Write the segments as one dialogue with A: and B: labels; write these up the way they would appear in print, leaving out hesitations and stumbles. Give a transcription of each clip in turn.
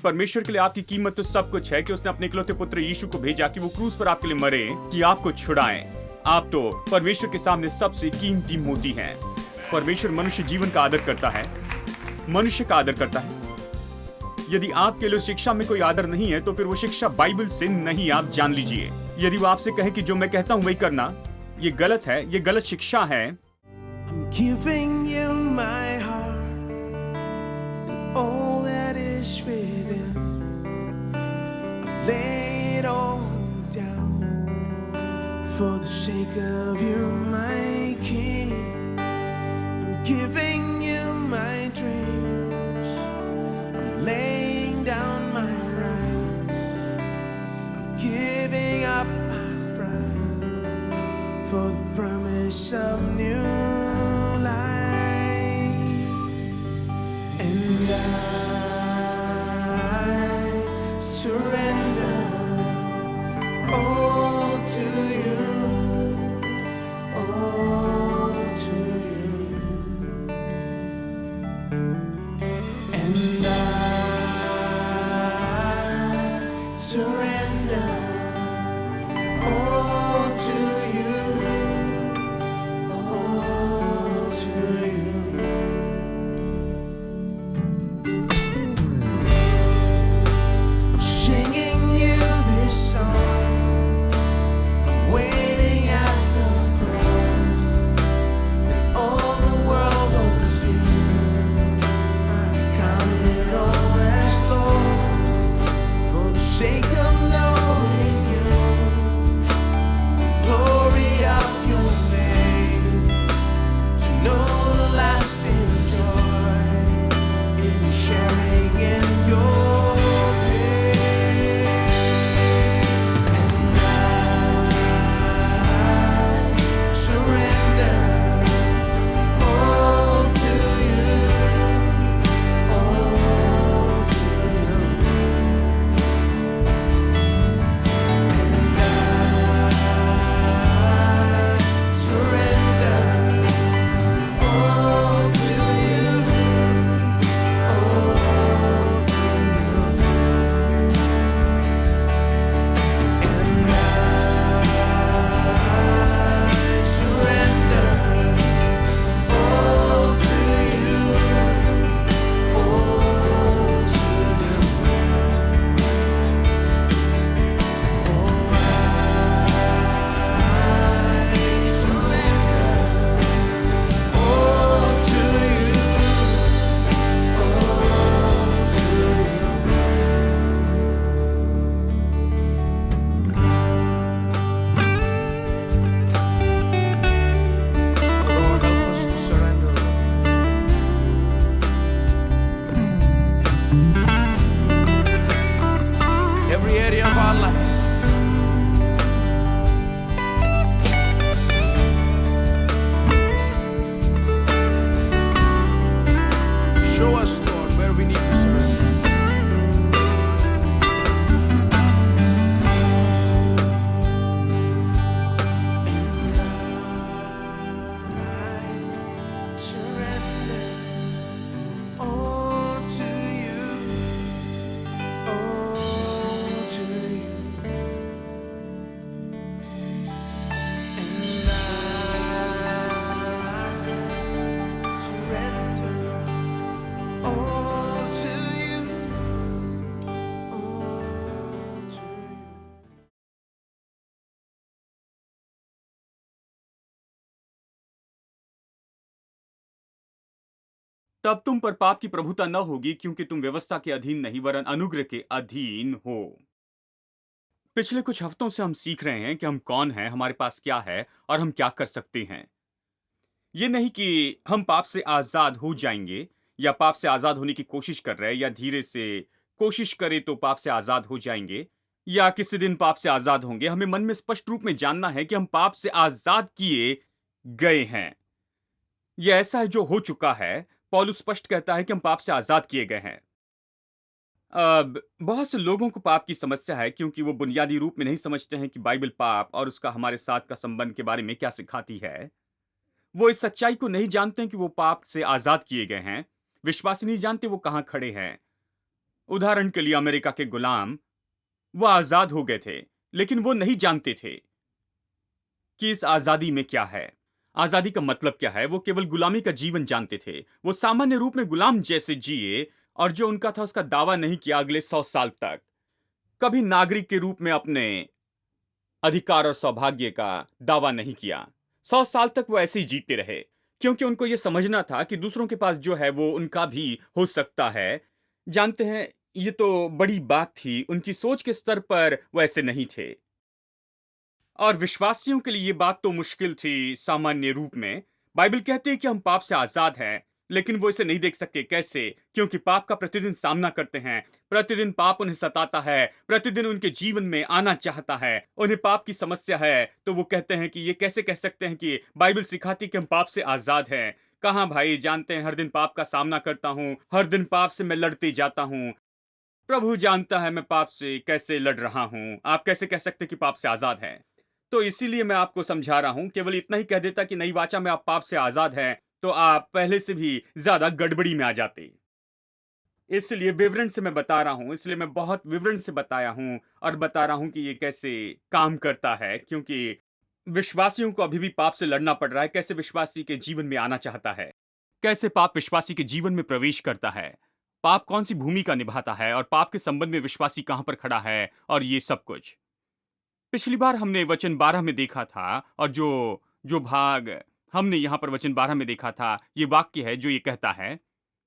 A: परमेश्वर के लिए आपकी कीमत तो सब कुछ है कि उसने अपने इकलौते पुत्र यीशु को भेजा कि वो क्रूस पर आपके लिए मरे, कि आपको छुड़ाएं। आप तो परमेश्वर के सामने सबसे कीमती मोती हैं। परमेश्वर मनुष्य जीवन का आदर करता है, मनुष्य का आदर करता है। यदि आपके लिए शिक्षा में कोई आदर नहीं है तो फिर वो शिक्षा बाइबल से नहीं, आप जान लीजिए। यदि वो आपसे कहे कि जो मैं कहता हूं वही करना, ये गलत है, ये गलत शिक्षा है।
B: I'm giving you my heart and all that is within. I lay it all down for the sake of you, my King. I'm giving you my dreams. I'm laying down my rights. I'm giving up my pride for the promise of new life. And I surrender all to you, all to you. And I surrender all to you, all to you. I'm singing you this song, waiting at the cross, and all the world owes you. I count it all as lost for the sake of knowing you, the glory of your name, to know the lasting joy in sharing in your pain. And I surrender all to you, all to you. And I surrender all to you, all to you. And I surrender all to you, all to you. Lord, help us to surrender every area of our life. Show us, Lord, where we need to surrender. I surrender all to you, all to you. And I surrender all to you, all to you.
A: तब तुम पर पाप की प्रभुता न होगी, क्योंकि तुम व्यवस्था के अधीन नहीं वरन अनुग्रह के अधीन हो। पिछले कुछ हफ्तों से हम सीख रहे हैं कि हम कौन हैं, हमारे पास क्या है और हम क्या कर सकते हैं। ये नहीं कि हम पाप से आजाद हो जाएंगे या पाप से आजाद होने की कोशिश कर रहे हैं या धीरे से कोशिश करें तो पाप से आजाद हो जाएंगे या किसी दिन पाप से आजाद होंगे। हमें मन में स्पष्ट रूप में जानना है कि हम पाप से आजाद किए गए हैं। यह ऐसा है जो हो चुका है। पौलुस स्पष्ट कहता है कि हम पाप से आजाद किए गए हैं। अब बहुत से लोगों को पाप की समस्या है क्योंकि वो बुनियादी रूप में नहीं समझते हैं कि बाइबल पाप और उसका हमारे साथ का संबंध के बारे में क्या सिखाती है। वो इस सच्चाई को नहीं जानते हैं कि वो पाप से आजाद किए गए हैं। विश्वासी नहीं जानते वो कहां खड़े हैं। उदाहरण के लिए अमेरिका के गुलाम, वो आजाद हो गए थे, लेकिन वो नहीं जानते थे कि इस आजादी में क्या है, आजादी का मतलब क्या है। वो केवल गुलामी का जीवन जानते थे। वो सामान्य रूप में गुलाम जैसे जिए और जो उनका था उसका दावा नहीं किया अगले 100 साल तक। कभी नागरिक के रूप में अपने अधिकार और सौभाग्य का दावा नहीं किया। 100 साल तक वो ऐसे ही जीते रहे, क्योंकि उनको ये समझना था कि दूसरों के पास जो है वो उनका भी हो सकता है। जानते हैं, ये तो बड़ी बात थी। उनकी सोच के स्तर पर वो ऐसे नहीं थे। और विश्वासियों के लिए ये बात तो मुश्किल थी सामान्य रूप में। बाइबल कहते हैं कि हम पाप से आजाद हैं, लेकिन वो इसे नहीं देख सकते। कैसे? क्योंकि पाप का प्रतिदिन सामना करते हैं। प्रतिदिन पाप उन्हें सताता है, प्रतिदिन उनके जीवन में आना चाहता है। उन्हें पाप की समस्या है, तो वो कहते हैं कि ये कैसे कह सकते हैं कि बाइबल सिखाती कि हम पाप से आजाद हैं। कहाँ भाई, जानते हैं हर दिन पाप का सामना करता हूं, हर दिन पाप से मैं लड़ते जाता हूं। प्रभु जानता है मैं पाप से कैसे लड़ रहा हूं। आप कैसे कह सकते कि पाप से आजाद हैं? तो इसीलिए मैं आपको समझा रहा हूं। केवल इतना ही कह देता कि नई वाचा में आप पाप से आजाद हैं, तो आप पहले से भी ज्यादा गड़बड़ी में आ जाते। इसलिए विवरण से मैं बता रहा हूं, इसलिए मैं बहुत विवरण से बताया हूं और बता रहा हूं कि ये कैसे काम करता है, क्योंकि विश्वासियों को अभी भी पाप से लड़ना पड़ रहा है। कैसे विश्वासी के जीवन में आना चाहता है, कैसे पाप विश्वासी के जीवन में प्रवेश करता है, पाप कौन सी भूमिका निभाता है और पाप के संबंध में विश्वासी कहां पर खड़ा है, और ये सब कुछ पिछली बार हमने वचन 12 में देखा था। और जो जो भाग हमने यहां पर वचन 12 में देखा था, ये वाक्य है जो ये कहता है,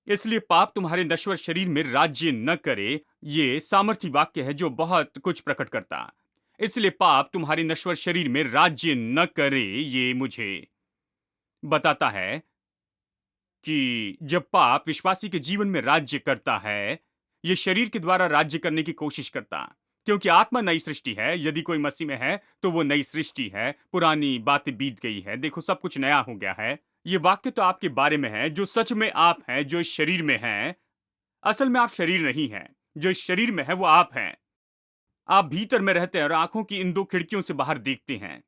A: इसलिए पाप तुम्हारे नश्वर शरीर में राज्य न करे। ये सामर्थी वाक्य है जो बहुत कुछ प्रकट करता। इसलिए पाप तुम्हारे नश्वर शरीर में राज्य न करे, ये मुझे बताता है कि जब पाप विश्वासी के जीवन में राज्य करता है, ये शरीर के द्वारा राज्य करने की कोशिश करता। क्योंकि आत्मा नई सृष्टि है। यदि कोई मसीह में है तो वो नई सृष्टि है, पुरानी बातें बीत गई है, देखो सब कुछ नया हो गया है। ये वाक्य तो आपके बारे में है, जो सच में आप हैं, जो इस शरीर में हैं। असल में आप शरीर नहीं हैं। जो इस शरीर में है वो आप हैं। आप भीतर में रहते हैं और आंखों की इन दो खिड़कियों से बाहर देखते हैं।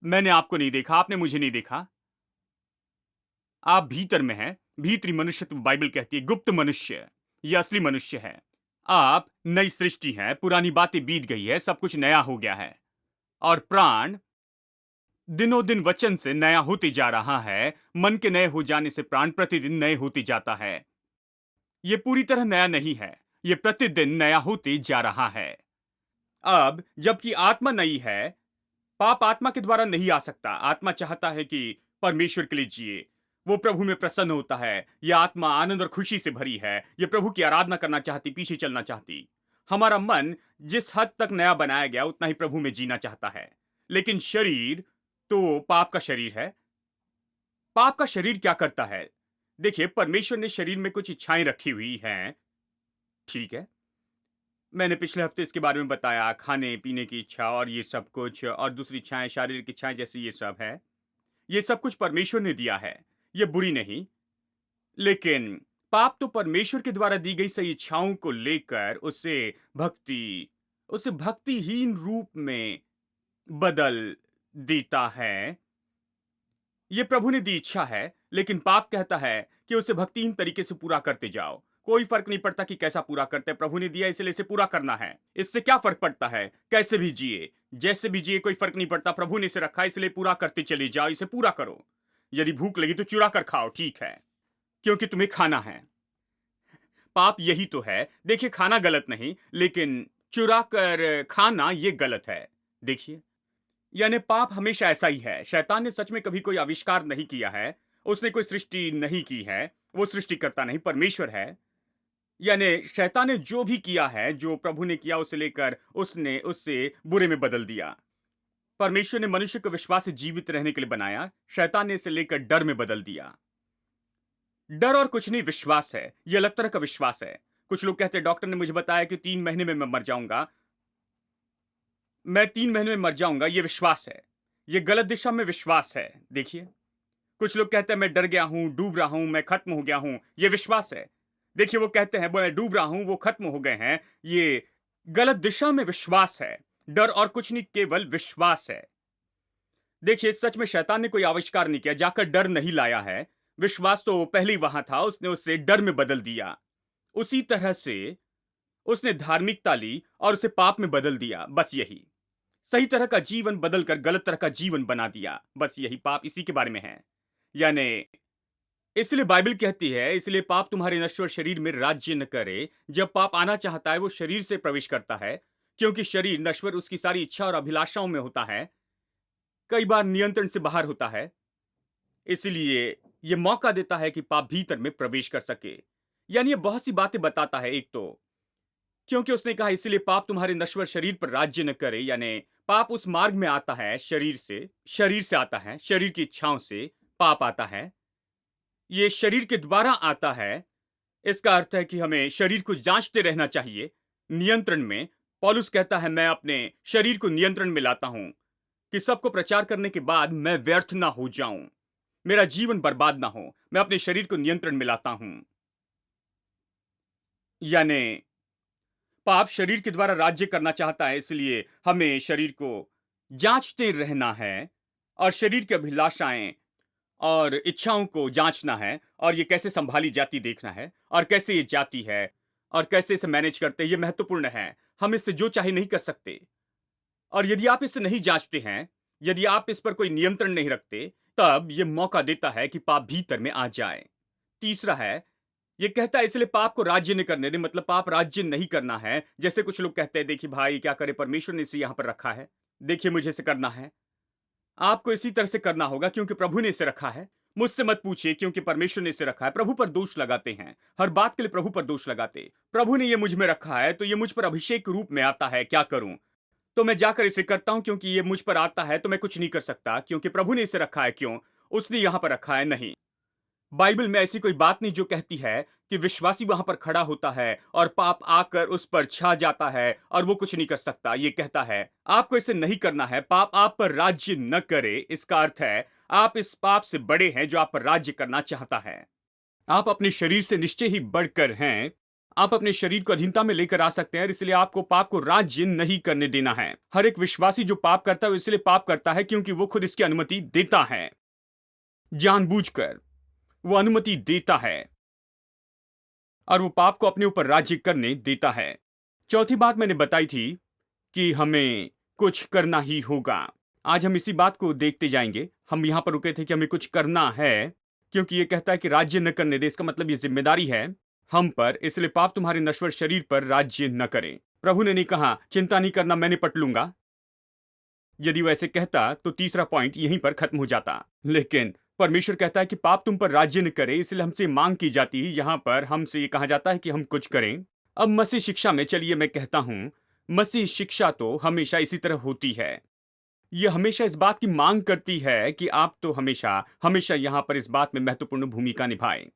A: मैंने आपको नहीं देखा, आपने मुझे नहीं देखा। आप भीतर में हैं। भीतरी मनुष्य तो बाइबल कहती है गुप्त मनुष्य, ये असली मनुष्य है। आप नई सृष्टि हैं, पुरानी बातें बीत गई है, सब कुछ नया हो गया है। और प्राण दिनों दिन वचन से नया होते जा रहा है। मन के नए हो जाने से प्राण प्रतिदिन नए होते जाता है। ये पूरी तरह नया नहीं है, ये प्रतिदिन नया होते जा रहा है। अब जबकि आत्मा नई है, पाप आत्मा के द्वारा नहीं आ सकता। आत्मा चाहता है कि परमेश्वर के लिए जिए, वो प्रभु में प्रसन्न होता है। यह आत्मा आनंद और खुशी से भरी है। ये प्रभु की आराधना करना चाहती, पीछे चलना चाहती। हमारा मन जिस हद तक नया बनाया गया उतना ही प्रभु में जीना चाहता है। लेकिन शरीर तो पाप का शरीर है। पाप का शरीर क्या करता है? देखिए, परमेश्वर ने शरीर में कुछ इच्छाएं रखी हुई हैं, ठीक है। मैंने पिछले हफ्ते इसके बारे में बताया, खाने पीने की इच्छा और ये सब कुछ, और दूसरी इच्छाएं, शारीरिक इच्छाएं जैसे ये सब है। ये सब कुछ परमेश्वर ने दिया है, ये बुरी नहीं। लेकिन पाप तो परमेश्वर के द्वारा दी गई सही इच्छाओं को लेकर उसे भक्तिहीन रूप में बदल देता है। ये प्रभु ने दी इच्छा है, लेकिन पाप कहता है कि उसे भक्तिहीन तरीके से पूरा करते जाओ। कोई फर्क नहीं पड़ता कि कैसा पूरा करते हैं, प्रभु ने दिया इसलिए इसे पूरा करना है। इससे क्या फर्क पड़ता है? कैसे भी जिए, जैसे भी जिए, कोई फर्क नहीं पड़ता। प्रभु ने इसे रखा है, इसलिए पूरा करते चले जाओ, इसे पूरा करो। यदि भूख लगी तो चुरा कर खाओ, ठीक है, क्योंकि तुम्हें खाना है। पाप यही तो है। देखिए, खाना गलत नहीं, लेकिन चुरा कर खाना ये गलत है। देखिए, यानी पाप हमेशा ऐसा ही है। शैतान ने सच में कभी कोई आविष्कार नहीं किया है, उसने कोई सृष्टि नहीं की है। वो सृष्टिकर्ता नहीं, परमेश्वर है। यानी शैतान ने जो भी किया है, जो प्रभु ने किया उसे लेकर उसने उससे बुरे में बदल दिया। परमेश्वर ने मनुष्य को विश्वास से जीवित रहने के लिए बनाया, शैतान ने इसे लेकर डर में बदल दिया। डर और कुछ नहीं, विश्वास है। यह अलग तरह का विश्वास है। कुछ लोग कहते हैं डॉक्टर ने मुझे बताया कि 3 महीने में मैं मर जाऊंगा, मैं 3 महीने में मर जाऊंगा, ये विश्वास है। ये गलत दिशा में विश्वास है। देखिए, कुछ लोग कहते हैं मैं डर गया हूं, डूब रहा हूं, मैं खत्म हो गया हूं, ये विश्वास है। देखिए, वो कहते हैं मैं डूब रहा हूं, वो खत्म हो गए हैं, ये गलत दिशा में विश्वास है। डर और कुछ नहीं, केवल विश्वास है। देखिए, सच में शैतान ने कोई आविष्कार नहीं किया, जाकर डर नहीं लाया है। विश्वास तो पहले ही वहां था, उसने उसे डर में बदल दिया। उसी तरह से उसने धार्मिकता ली और उसे पाप में बदल दिया, बस यही। सही तरह का जीवन बदलकर गलत तरह का जीवन बना दिया, बस यही। पाप इसी के बारे में है। यानी इसलिए बाइबल कहती है, इसलिए पाप तुम्हारे नश्वर शरीर में राज्य न करे। जब पाप आना चाहता है वो शरीर से प्रवेश करता है, क्योंकि शरीर नश्वर उसकी सारी इच्छा और अभिलाषाओं में होता है, कई बार नियंत्रण से बाहर होता है। इसलिए ये मौका देता है कि पाप भीतर में प्रवेश कर सके। यानी ये बहुत सी बातें बताता है। एक तो क्योंकि उसने कहा इसलिए पाप तुम्हारे नश्वर शरीर पर राज्य न करे, यानी पाप उस मार्ग में आता है, शरीर से आता है, शरीर की इच्छाओं से पाप आता है। ये शरीर के द्वारा आता है। इसका अर्थ है कि हमें शरीर को जांचते रहना चाहिए, नियंत्रण में। पौलुस कहता है मैं अपने शरीर को नियंत्रण में लाता हूं कि सबको प्रचार करने के बाद मैं व्यर्थ ना हो जाऊं, मेरा जीवन बर्बाद ना हो। मैं अपने शरीर को नियंत्रण में लाता हूं। यानी पाप शरीर के द्वारा राज्य करना चाहता है, इसलिए हमें शरीर को जांचते रहना है और शरीर की अभिलाषाएं और इच्छाओं को जांचना है, और ये कैसे संभाली जाती देखना है, और कैसे ये जाती है और कैसे इसे मैनेज करते हैं, ये महत्वपूर्ण है। हम इससे जो चाहे नहीं कर सकते। और यदि आप इसे नहीं जांचते हैं, यदि आप इस पर कोई नियंत्रण नहीं रखते, तब ये मौका देता है कि पाप भीतर में आ जाए। तीसरा है, ये कहता है इसलिए पाप को राज्य नहीं करने दे, मतलब पाप राज्य नहीं करना है। जैसे कुछ लोग कहते हैं देखिए भाई क्या करे, परमेश्वर ने इसे यहां पर रखा है, देखिए मुझे इसे करना है। आपको इसी तरह से करना होगा क्योंकि प्रभु ने इसे रखा है। मुझसे मत पूछिए क्योंकि परमेश्वर ने इसे रखा है। प्रभु पर दोष लगाते हैं, हर बात के लिए प्रभु पर दोष लगाते। प्रभु ने ये मुझ में रखा है तो ये मुझ पर अभिषेक के रूप में आता है, क्या करूं? तो मैं जाकर इसे करता हूं क्योंकि ये मुझ पर आता है, तो मैं कुछ नहीं कर सकता क्योंकि प्रभु ने इसे रखा है। क्यों? उसने यहां पर रखा है। नहीं, बाइबल में ऐसी कोई बात नहीं जो कहती है कि विश्वासी वहां पर खड़ा होता है और पाप आकर उस पर छा जाता है और वो कुछ नहीं कर सकता। ये कहता है आपको इसे नहीं करना है, पाप आप पर राज्य न करे। इसका अर्थ है आप इस पाप से बड़े हैं जो आप पर राज्य करना चाहता है। आप अपने शरीर से निश्चय ही बढ़कर हैं। आप अपने शरीर को अधीनता में लेकर आ सकते हैं, इसलिए आपको पाप को राज्य नहीं करने देना है। हर एक विश्वासी जो पाप करता है वो इसलिए पाप करता है क्योंकि वो खुद इसकी अनुमति देता है, जानबूझकर वो अनुमति देता है और वो पाप को अपने ऊपर राज्य करने देता है। चौथी बात मैंने बताई थी कि हमें कुछ करना ही होगा। आज हम इसी बात को देखते जाएंगे। हम यहां पर रुके थे कि हमें कुछ करना है, क्योंकि ये कहता है कि राज्य न करने दे। इसका मतलब ये जिम्मेदारी है हम पर, इसलिए पाप तुम्हारे नश्वर शरीर पर राज्य न करे। प्रभु ने नहीं कहा चिंता नहीं करना मैं निपट लूंगा। यदि वो ऐसे कहता तो तीसरा पॉइंट यहीं पर खत्म हो जाता। लेकिन परमेश्वर कहता है कि पाप तुम पर राज्य न करे, इसलिए हमसे मांग की जाती है। यहां पर हमसे ये कहा जाता है कि हम कुछ करें। अब मसीह शिक्षा में चलिए मैं कहता हूं, मसीह शिक्षा तो हमेशा इसी तरह होती है। यह हमेशा इस बात की मांग करती है कि आप तो हमेशा हमेशा यहां पर इस बात में महत्वपूर्ण भूमिका निभाएं।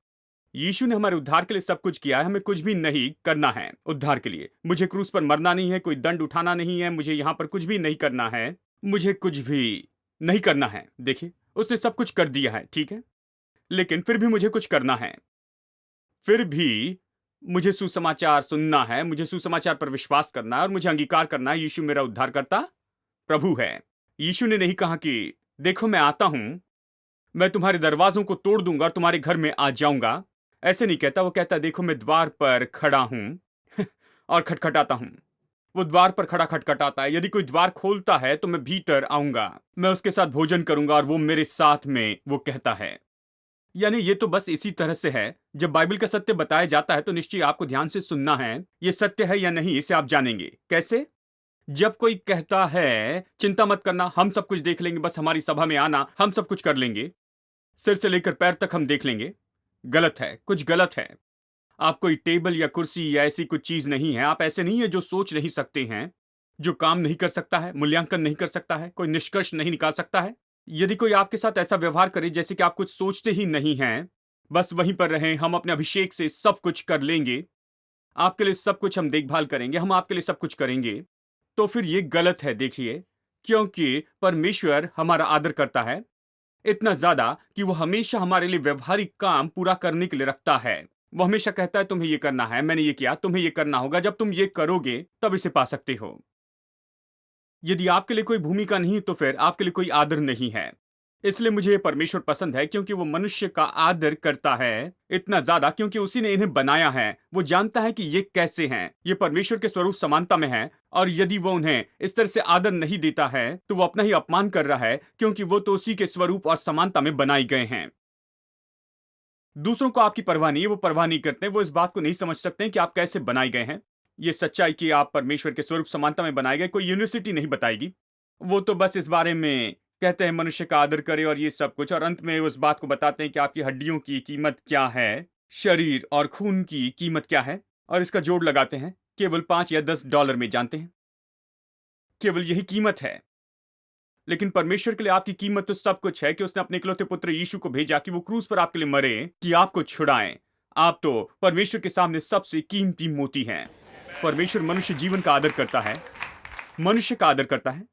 A: यीशु ने हमारे उद्धार के लिए सब कुछ किया है, हमें कुछ भी नहीं करना है उद्धार के लिए। मुझे क्रूस पर मरना नहीं है, कोई दंड उठाना नहीं है, मुझे यहां पर कुछ भी नहीं करना है, मुझे कुछ भी नहीं करना है। देखिए उसने सब कुछ कर दिया है, ठीक है, लेकिन फिर भी मुझे कुछ करना है। फिर भी मुझे सुसमाचार सुनना है, मुझे सुसमाचार पर विश्वास करना है और मुझे अंगीकार करना है यीशु मेरा उद्धारकर्ता प्रभु है। यीशु ने नहीं कहा कि देखो मैं आता हूं, मैं तुम्हारे दरवाजों को तोड़ दूंगा और तुम्हारे घर में आ जाऊंगा। ऐसे नहीं कहता। वो कहता देखो मैं द्वार पर खड़ा हूं और खटखटाता हूं। वो द्वार पर खड़ा खटखटाता है। यदि कोई द्वार खोलता है तो मैं भीतर आऊंगा, मैं उसके साथ भोजन करूंगा और वो मेरे साथ में, वो कहता है। यानी ये तो बस इसी तरह से है। जब बाइबल का सत्य बताया जाता है तो निश्चय आपको ध्यान से सुनना है। ये सत्य है या नहीं इसे आप जानेंगे कैसे? जब कोई कहता है चिंता मत करना, हम सब कुछ देख लेंगे, बस हमारी सभा में आना, हम सब कुछ कर लेंगे, सिर से लेकर पैर तक हम देख लेंगे। गलत है, कुछ गलत है। आप कोई टेबल या कुर्सी या ऐसी कुछ चीज नहीं है। आप ऐसे नहीं है जो सोच नहीं सकते हैं, जो काम नहीं कर सकता है, मूल्यांकन नहीं कर सकता है, कोई निष्कर्ष नहीं निकाल सकता है। यदि कोई आपके साथ ऐसा व्यवहार करे जैसे कि आप कुछ सोचते ही नहीं हैं, बस वहीं पर रहें, हम अपने अभिषेक से सब कुछ कर लेंगे, आपके लिए सब कुछ हम देखभाल करेंगे, हम आपके लिए सब कुछ करेंगे, तो फिर ये गलत है। देखिए, क्योंकि परमेश्वर हमारा आदर करता है इतना ज्यादा कि वो हमेशा हमारे लिए व्यवहारिक काम पूरा करने के लिए रखता है। वो हमेशा कहता है तुम्हें ये करना है, मैंने ये किया, तुम्हें ये करना होगा, जब तुम ये करोगे तब इसे पा सकते हो। यदि आपके लिए कोई भूमिका नहीं तो फिर आपके लिए कोई आदर नहीं है। इसलिए मुझे ये परमेश्वर पसंद है क्योंकि वो मनुष्य का आदर करता है, इतना ज्यादा क्योंकि उसी ने इन्हें बनाया है। वो जानता है कि ये कैसे हैं। ये परमेश्वर के स्वरूप समानता में है, और यदि वो उन्हें इस तरह से आदर नहीं देता है तो वो अपना ही अपमान कर रहा है, क्योंकि वो तो उसी के स्वरूप और समानता में बनाए गए हैं। दूसरों को आपकी परवाह नहीं है, वो परवाह नहीं करते, वो इस बात को नहीं समझ सकते कि आप कैसे बनाए गए हैं। ये सच्चाई कि आप परमेश्वर के स्वरूप समानता में बनाए गए कोई यूनिवर्सिटी नहीं बताएगी। वो तो बस इस बारे में कहते हैं मनुष्य का आदर करे और ये सब कुछ, और अंत में उस बात को बताते हैं कि आपकी हड्डियों की कीमत क्या है, शरीर और खून की कीमत क्या है, और इसका जोड़ लगाते हैं केवल $5 या $10 में, जानते हैं, केवल यही कीमत है। लेकिन परमेश्वर के लिए आपकी कीमत तो सब कुछ है कि उसने अपने इकलौते पुत्र यीशु को भेजा कि वो क्रूस पर आपके लिए मरे, कि आपको छुड़ाएं। आप तो परमेश्वर के सामने सबसे कीमती मोती हैं। परमेश्वर मनुष्य जीवन का आदर करता है, मनुष्य का आदर करता है।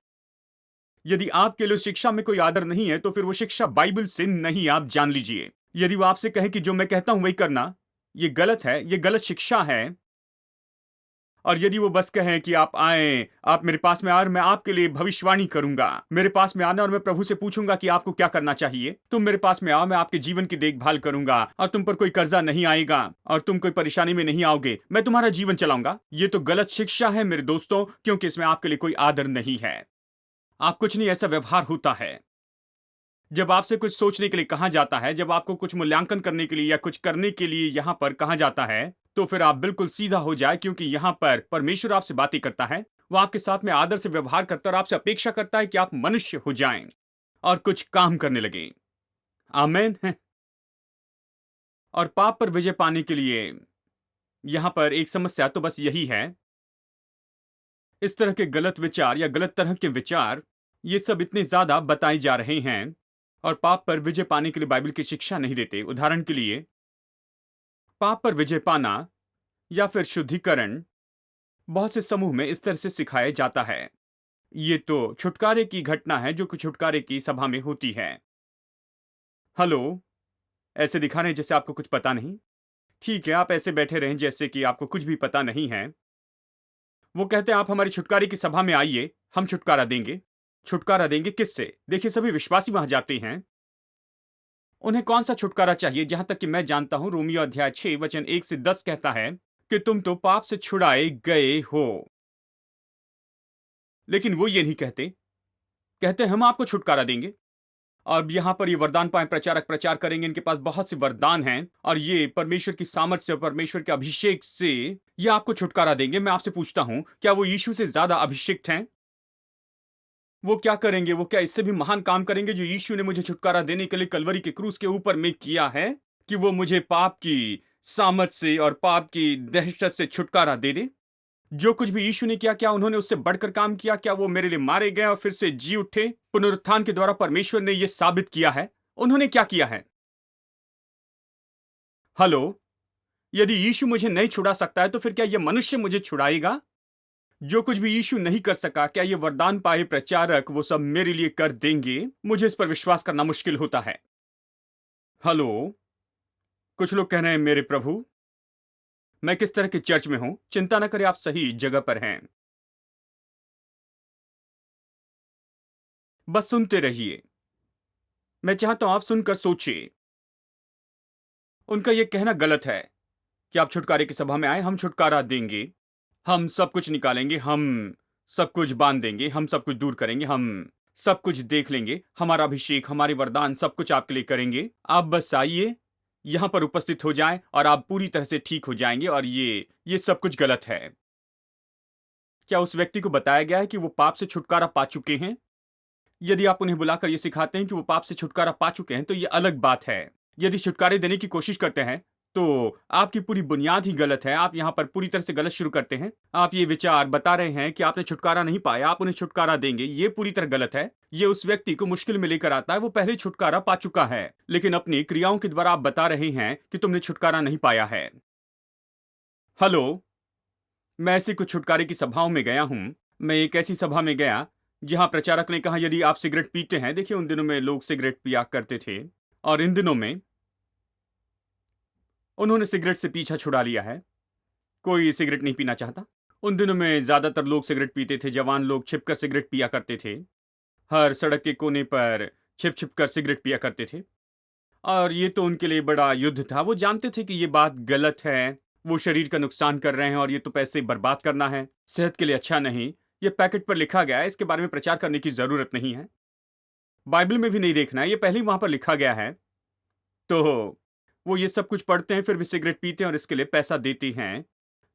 A: यदि आपके लिए शिक्षा में कोई आदर नहीं है तो फिर वो शिक्षा बाइबल से नहीं, आप जान लीजिए। यदि वो आपसे कहे कि जो मैं कहता हूं वही करना, ये गलत है, ये गलत शिक्षा है। और यदि वो बस कहें कि आप आए, आप मेरे पास में आए और मैं आपके लिए भविष्यवाणी करूंगा, मेरे पास में आना और मैं प्रभु से पूछूंगा कि आपको क्या करना चाहिए, तुम मेरे पास में आओ, मैं आपके जीवन की देखभाल करूंगा और तुम पर कोई कर्जा नहीं आएगा और तुम कोई परेशानी में नहीं आओगे, मैं तुम्हारा जीवन चलाऊंगा, ये तो गलत शिक्षा है मेरे दोस्तों, क्योंकि इसमें आपके लिए कोई आदर नहीं है। आप कुछ नहीं, ऐसा व्यवहार होता है। जब आपसे कुछ सोचने के लिए कहा जाता है, जब आपको कुछ मूल्यांकन करने के लिए या कुछ करने के लिए यहां पर कहा जाता है, तो फिर आप बिल्कुल सीधा हो जाए, क्योंकि यहां पर परमेश्वर आपसे बातें करता है। वो आपके साथ में आदर से व्यवहार करता है और आपसे अपेक्षा करता है कि आप मनुष्य हो जाएं और कुछ काम करने लगे। आमेन। और पाप पर विजय पाने के लिए यहां पर एक समस्या तो बस यही है, इस तरह के गलत विचार या गलत तरह के विचार, ये सब इतने ज्यादा बताए जा रहे हैं और पाप पर विजय पाने के लिए बाइबल की शिक्षा नहीं देते। उदाहरण के लिए, पाप पर विजय पाना या फिर शुद्धिकरण बहुत से समूह में इस तरह से सिखाया जाता है। ये तो छुटकारे की घटना है जो कि छुटकारे की सभा में होती है। हेलो, ऐसे दिखा रहे हैं जैसे आपको कुछ पता नहीं। ठीक है, आप ऐसे बैठे रहें जैसे कि आपको कुछ भी पता नहीं है। वो कहते हैं आप हमारी छुटकारे की सभा में आइए, हम छुटकारा देंगे। छुटकारा देंगे किससे? देखिए, सभी विश्वासी वहां जाते हैं। उन्हें कौन सा छुटकारा चाहिए? जहां तक कि मैं जानता हूं, रोमियो अध्याय 6 वचन 1 से 10 कहता है कि तुम तो पाप से छुड़ाए गए हो। लेकिन वो ये नहीं कहते, कहते हम आपको छुटकारा देंगे। और यहां पर ये वरदान पाए प्रचारक प्रचार करेंगे, इनके पास बहुत से वरदान हैं और ये परमेश्वर की सामर्थ से और परमेश्वर के अभिषेक से ये आपको छुटकारा देंगे। मैं आपसे पूछता हूं, क्या वो यीशु से ज्यादा अभिषिक्त हैं? वो क्या करेंगे? वो क्या इससे भी महान काम करेंगे जो यीशु ने मुझे छुटकारा देने के लिए कलवरी के क्रूस के ऊपर में किया है, कि वो मुझे पाप की सामर्थ से और पाप की दहशत से छुटकारा दे दे? जो कुछ भी यीशु ने किया, क्या उन्होंने उससे बढ़कर काम किया? क्या वो मेरे लिए मारे गए और फिर से जी उठे? पुनरुत्थान के द्वारा परमेश्वर ने यह साबित किया है। उन्होंने क्या किया है? हेलो, यदि यीशु मुझे नहीं छुड़ा सकता है तो फिर क्या यह मनुष्य मुझे छुड़ाएगा? जो कुछ भी यीशु नहीं कर सका, क्या ये वरदान पाए प्रचारक वो सब मेरे लिए कर देंगे? मुझे इस पर विश्वास करना मुश्किल होता है। हेलो, कुछ लोग कह रहे हैं मेरे प्रभु, मैं किस तरह के चर्च में हूं? चिंता न करें, आप सही जगह पर हैं। बस सुनते रहिए। मैं चाहता हूं आप सुनकर सोचिए। उनका यह कहना गलत है कि आप छुटकारे की सभा में आए, हम छुटकारा देंगे, हम सब कुछ निकालेंगे, हम सब कुछ बांध देंगे, हम सब कुछ दूर करेंगे, हम सब कुछ देख लेंगे, हमारा अभिषेक, हमारे वरदान सब कुछ आपके लिए करेंगे। आप बस आइए, यहां पर उपस्थित हो जाएं और आप पूरी तरह से ठीक हो जाएंगे। और ये सब कुछ गलत है। क्या उस व्यक्ति को बताया गया है कि वो पाप से छुटकारा पा चुके हैं? यदि आप उन्हें बुलाकर ये सिखाते हैं कि वो पाप से छुटकारा पा चुके हैं तो ये अलग बात है। यदि छुटकारे देने की कोशिश करते हैं तो आपकी पूरी बुनियाद ही गलत है। आप यहां पर पूरी तरह से गलत शुरू करते हैं। आप ये विचार बता रहे हैं कि आपने छुटकारा नहीं पाया, आप उन्हें छुटकारा देंगे, ये पूरी तरह गलत है। ये उस व्यक्ति को मुश्किल में लेकर आता है। वो पहले छुटकारा पा चुका है, लेकिन अपनी क्रियाओं के द्वारा आप बता रहे हैं कि तुमने छुटकारा नहीं पाया है। हेलो, मैं ऐसी कुछ छुटकारे की सभाओं में गया हूं। मैं एक ऐसी सभा में गया जहां प्रचारक ने कहा यदि आप सिगरेट पीते हैं, देखिए उन दिनों में लोग सिगरेट पिया करते थे और इन दिनों में उन्होंने सिगरेट से पीछा छुड़ा लिया है। कोई सिगरेट नहीं पीना चाहता। उन दिनों में ज्यादातर लोग सिगरेट पीते थे, जवान लोग छिपकर सिगरेट पिया करते थे। हर सड़क के कोने पर छिप छिप कर सिगरेट पिया करते थे। और ये तो उनके लिए बड़ा युद्ध था। वो जानते थे कि ये बात गलत है, वो शरीर का नुकसान कर रहे हैं और ये तो पैसे बर्बाद करना है, सेहत के लिए अच्छा नहीं। ये पैकेट पर लिखा गया है, इसके बारे में प्रचार करने की ज़रूरत नहीं है। बाइबल में भी नहीं देखना है, ये पहले ही वहाँ पर लिखा गया है। तो वो ये सब कुछ पढ़ते हैं, फिर भी सिगरेट पीते हैं और इसके लिए पैसा देती हैं।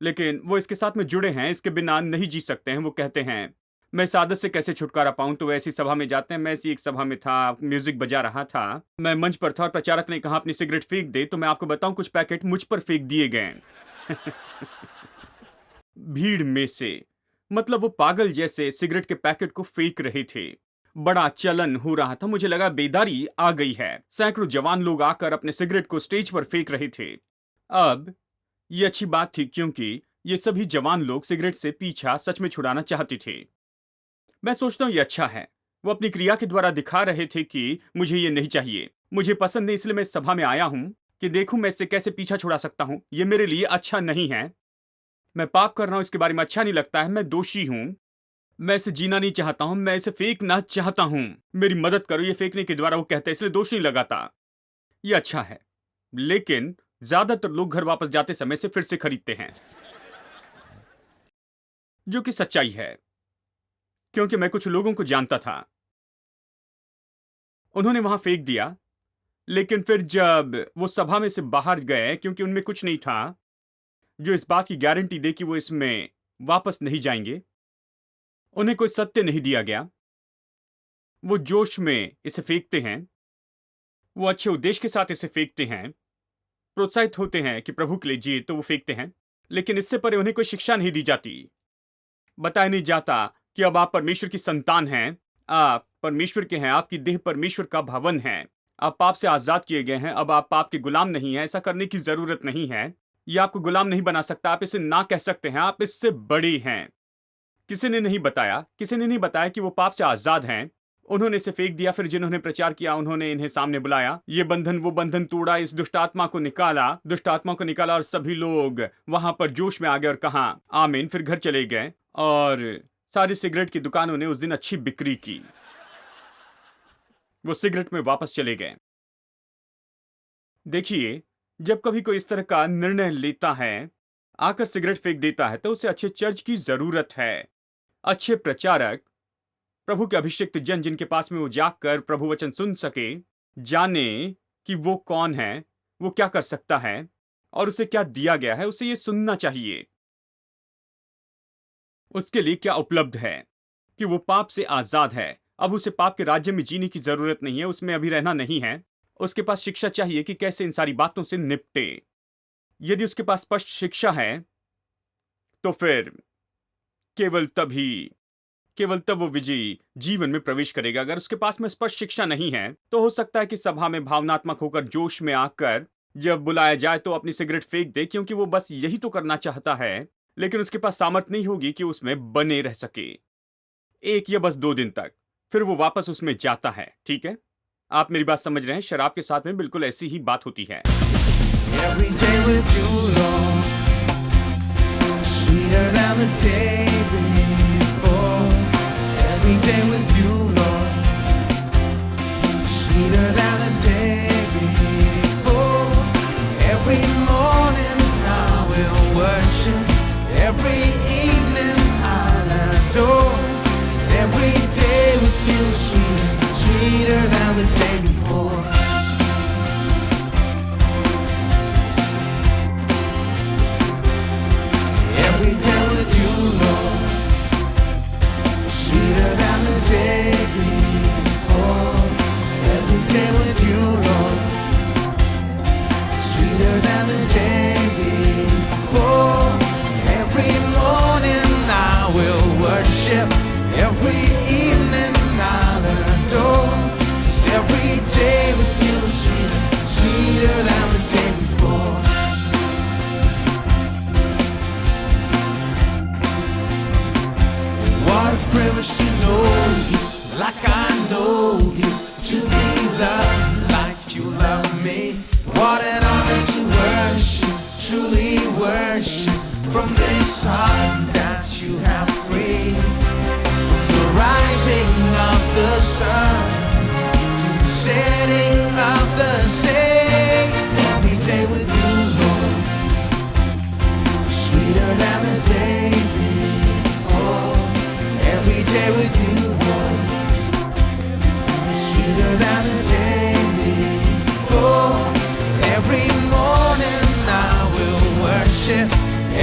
A: लेकिन वो इसके साथ में जुड़े हैं, इसके बिना नहीं जी सकते हैं। वो कहते हैं, मैं इस आदत से कैसे छुटकारा पाऊँ? तो वो ऐसी सभा में जाते हैं। मैं ऐसी एक सभा में था, म्यूज़िक बजा रहा था। मैं मंच पर था और प्रचारक ने कहा अपनी सिगरेट फेंक दे, तो मैं आपको बताऊँ कुछ पैकेट मुझ पर फेंक दिए गए। भीड़ में से। मतलब वो पागल जैसे सिगरेट के पैकेट को फेंक रहे थे। बड़ा चलन हो रहा था। मुझे लगा बेदारी आ गई है। सैकड़ों जवान लोग आकर अपने सिगरेट को स्टेज पर फेंक रहे थे। अब ये अच्छी बात थी क्योंकि ये सभी जवान लोग सिगरेट से पीछा सच में छुड़ाना चाहते थे। मैं सोचता हूँ ये अच्छा है। वो अपनी क्रिया के द्वारा दिखा रहे थे कि मुझे ये नहीं चाहिए, मुझे पसंद नहीं, इसलिए मैं इस सभा में आया हूँ कि देखूं मैं इससे कैसे पीछा छुड़ा सकता हूँ। ये मेरे लिए अच्छा नहीं है। मैं पाप कर रहा हूँ, इसके बारे में अच्छा नहीं लगता है। मैं दोषी हूँ। मैं इसे जीना नहीं चाहता हूँ। मैं इसे फेंकना चाहता हूँ। मेरी मदद करो। ये फेंकने के द्वारा वो कहते हैं, इसलिए दोष नहीं लगाता। ये अच्छा है। लेकिन ज्यादातर लोग घर वापस जाते समय से फिर से खरीदते हैं, जो कि सच्चाई है। क्योंकि मैं कुछ लोगों को जानता था, उन्होंने वहां फेंक दिया, लेकिन फिर जब वो सभा में से बाहर गए, क्योंकि उनमें कुछ नहीं था जो इस बात की गारंटी दे कि वो इसमें वापस नहीं जाएंगे, उन्हें कोई सत्य नहीं दिया गया। वो जोश में इसे फेंकते हैं, वो अच्छे उद्देश्य के साथ इसे फेंकते हैं, प्रोत्साहित होते हैं कि प्रभु के लिए जिए तो वो फेंकते हैं, लेकिन इससे परे उन्हें कोई शिक्षा नहीं दी जाती। बताया नहीं जाता कि अब आप परमेश्वर की संतान हैं, आप परमेश्वर के हैं, आपकी देह परमेश्वर का भवन है, आप पाप से आजाद किए गए हैं, अब आप पाप के गुलाम नहीं हैं। ऐसा करने की जरूरत नहीं है। यह आपको गुलाम नहीं बना सकता। आप इसे ना कह सकते हैं, आप इससे बड़े हैं। किसी ने नहीं बताया कि वो पाप से आजाद हैं। उन्होंने इसे फेंक दिया। फिर जिन्होंने प्रचार किया, उन्होंने इन्हें सामने बुलाया, ये बंधन वो बंधन तोड़ा, इस दुष्ट आत्मा को निकाला और सभी लोग वहां पर जोश में आ गए और कहा आमीन। फिर घर चले गए और सारी सिगरेट की दुकानों ने उस दिन अच्छी बिक्री की। वो सिगरेट में वापस चले गए। देखिए, जब कभी कोई इस तरह का निर्णय लेता है, आकर सिगरेट फेंक देता है, तो उसे अच्छे चर्च की जरूरत है, अच्छे प्रचारक, प्रभु के अभिषिक्त जन, जिनके पास में वो जाकर प्रभु वचन सुन सके, जाने कि वो कौन है, वो क्या कर सकता है और उसे क्या दिया गया है। उसे ये सुनना चाहिए, उसके लिए क्या उपलब्ध है, कि वो पाप से आजाद है। अब उसे पाप के राज्य में जीने की जरूरत नहीं है, उसमें अभी रहना नहीं है। उसके पास शिक्षा चाहिए कि कैसे इन सारी बातों से निपटे। यदि उसके पास स्पष्ट शिक्षा है, तो फिर केवल तब वो विजयी जीवन में प्रवेश करेगा। अगर उसके पास में स्पष्ट शिक्षा नहीं है, तो हो सकता है कि सभा में भावनात्मक होकर जोश में आकर जब बुलाया जाए तो अपनी सिगरेट फेंक दे, क्योंकि वो बस यही तो करना चाहता है, लेकिन उसके पास सामर्थ्य नहीं होगी कि उसमें बने रह सके 1 या बस 2 दिन तक। फिर वो वापस उसमें जाता है। ठीक है, आप मेरी बात समझ रहे हैं। शराब के साथ में बिल्कुल ऐसी ही बात होती है।
B: Every day with you, Lord, sweeter than the day before. Every day with you, Lord, sweeter than the day before. Every morning I will worship, every evening I'll adore. Every day with you, sweeter than the day before. Every day with you, Lord, sweeter than the day before. Every day with you, Lord, sweeter than the day before. Every morning I will worship, every evening I'll adore. 'Cause every day with you, sweeter than the day before. What a privilege to know you like I know you, to be loved like you love me. What an honor to worship, truly worship, from this heart that you have freed. From the rising of the sun to setting of the same. Every day with you, Lord, sweeter than the day before. Every day with you, Lord, sweeter than the day before. Every morning I will worship,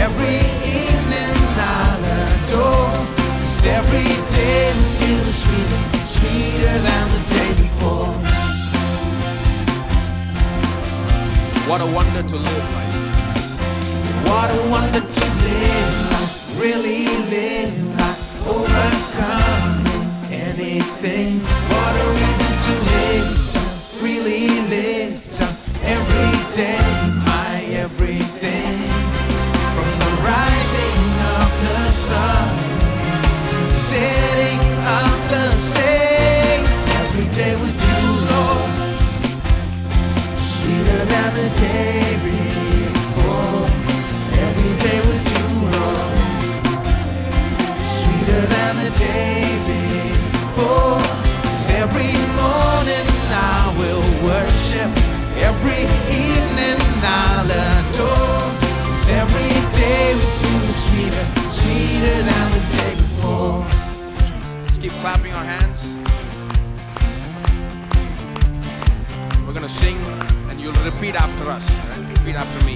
B: every evening I'll adore. 'Cause every day with you is sweeter, sweeter than the day before. What a wonder to live like. What a wonder to live like, really live like, overcoming anything. What a reason to live, to freely live, to every day, my everything. From the rising of the sun to the setting of the same. Every day with you, Lord, sweeter than the day before. Every day with you, Lord, sweeter than the day before. 'Cause every morning I will worship, every evening I'll adore. 'Cause every day with you is sweeter, sweeter than the day before. Let's keep clapping our hands. We're gonna sing and you'll repeat after us. Right? Repeat after me.